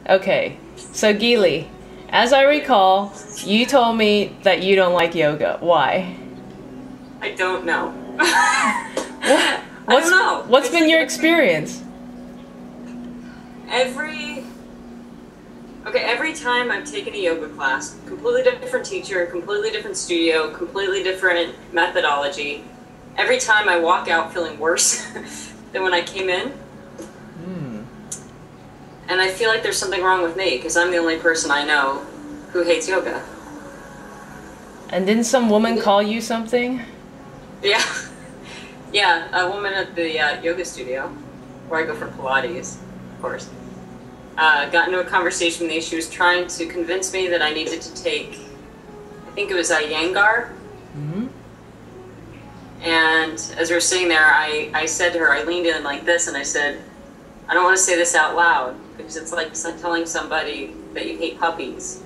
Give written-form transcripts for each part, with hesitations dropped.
Okay, so Gili, as I recall, you told me that you don't like yoga. Why? I don't know. What, I don't know. What's been your experience? Every time I've taken a yoga class, completely different teacher, completely different studio, completely different methodology. Every time I walk out feeling worse than when I came in. And I feel like there's something wrong with me because I'm the only person I know who hates yoga. And didn't some woman call you something? Yeah. Yeah, a woman at the yoga studio, where I go for Pilates, of course, got into a conversation with me. She was trying to convince me that I needed to take, I think it was Iyengar. And as we were sitting there, I said to her, I leaned in like this and I said, I don't want to say this out loud because it's like telling somebody that you hate puppies.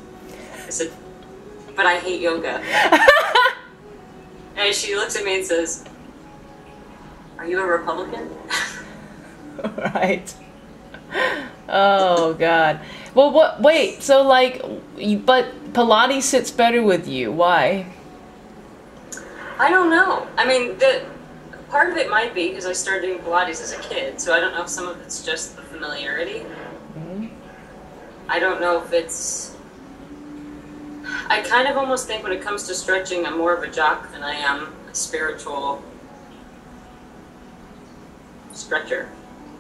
I said, but I hate yoga. And she looks at me and says, are you a Republican? Right. Oh, God. Well, wait, so like, but Pilates sits better with you. Why? I don't know. I mean, part of it might be because I started doing Pilates as a kid, so I don't know if some of it's just the familiarity. I don't know if it's... I kind of almost think when it comes to stretching, I'm more of a jock than I am a spiritual stretcher.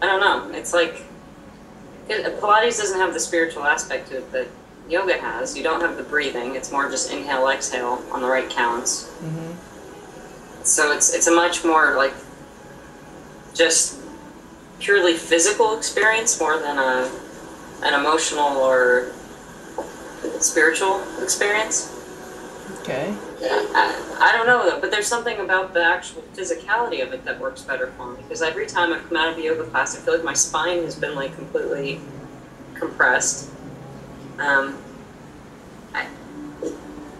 I don't know. It's like... Pilates doesn't have the spiritual aspect to it that yoga has. You don't have the breathing. It's more just inhale, exhale on the right counts. So it's a much more like just purely physical experience more than an emotional or spiritual experience. Okay. I don't know though, but there's something about the actual physicality of it that works better for me because every time I've come out of a yoga class, I feel like my spine has been like completely compressed.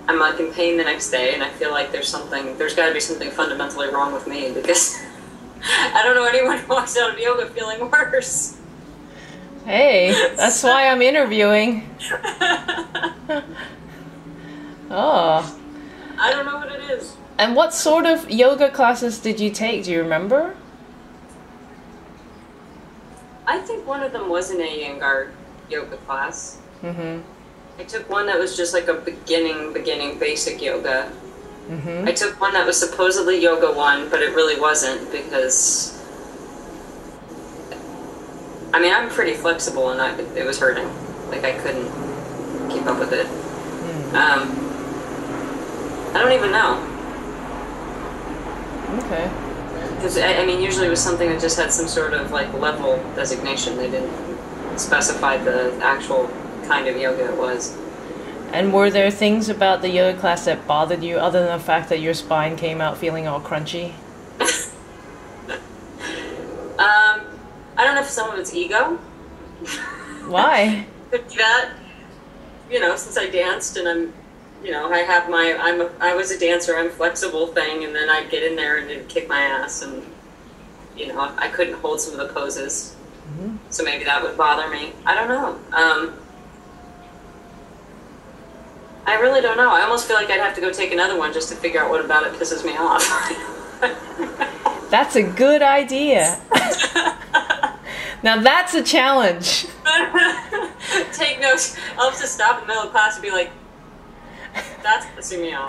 I'm like in pain the next day, and I feel like there's got to be something fundamentally wrong with me because I don't know anyone who walks out of yoga feeling worse. Hey, that's why I'm interviewing. Oh. I don't know what it is. And what sort of yoga classes did you take? Do you remember? I think one of them was an Iyengar yoga class. I took one that was just like a beginning basic yoga. I took one that was supposedly yoga 1, but it really wasn't because, I mean, I'm pretty flexible and it was hurting. Like I couldn't keep up with it. I don't even know. Okay. Because, I mean, usually it was something that just had some sort of like level designation. They didn't specify the actual kind of yoga it was. And were there things about the yoga class that bothered you other than the fact that your spine came out feeling all crunchy? I don't know if some of it's ego. Why? Could be that, you know, since I danced and I'm, you know, I have my, I was a dancer, I'm flexible thing, and then I'd get in there and it'd kick my ass and, you know, I couldn't hold some of the poses. So maybe that would bother me. I don't know. I really don't know. I almost feel like I'd have to go take another one just to figure out what about it pisses me off. That's a good idea. Now that's a challenge. Take notes. I'll have to stop in the middle of class and be like, that's pissing me off.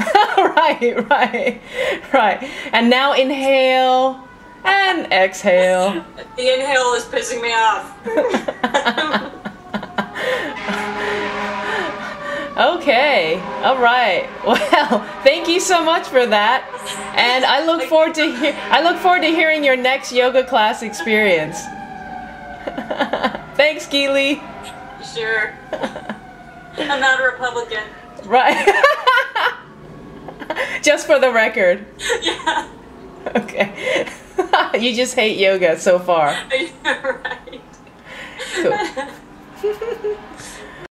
Right. And now inhale and exhale. The inhale is pissing me off. Okay, all right. Well, thank you so much for that, and I look forward to hearing your next yoga class experience. Thanks, Gili. Sure. I'm not a Republican. Right. Just for the record. Yeah. Okay. You just hate yoga so far. Right. Cool.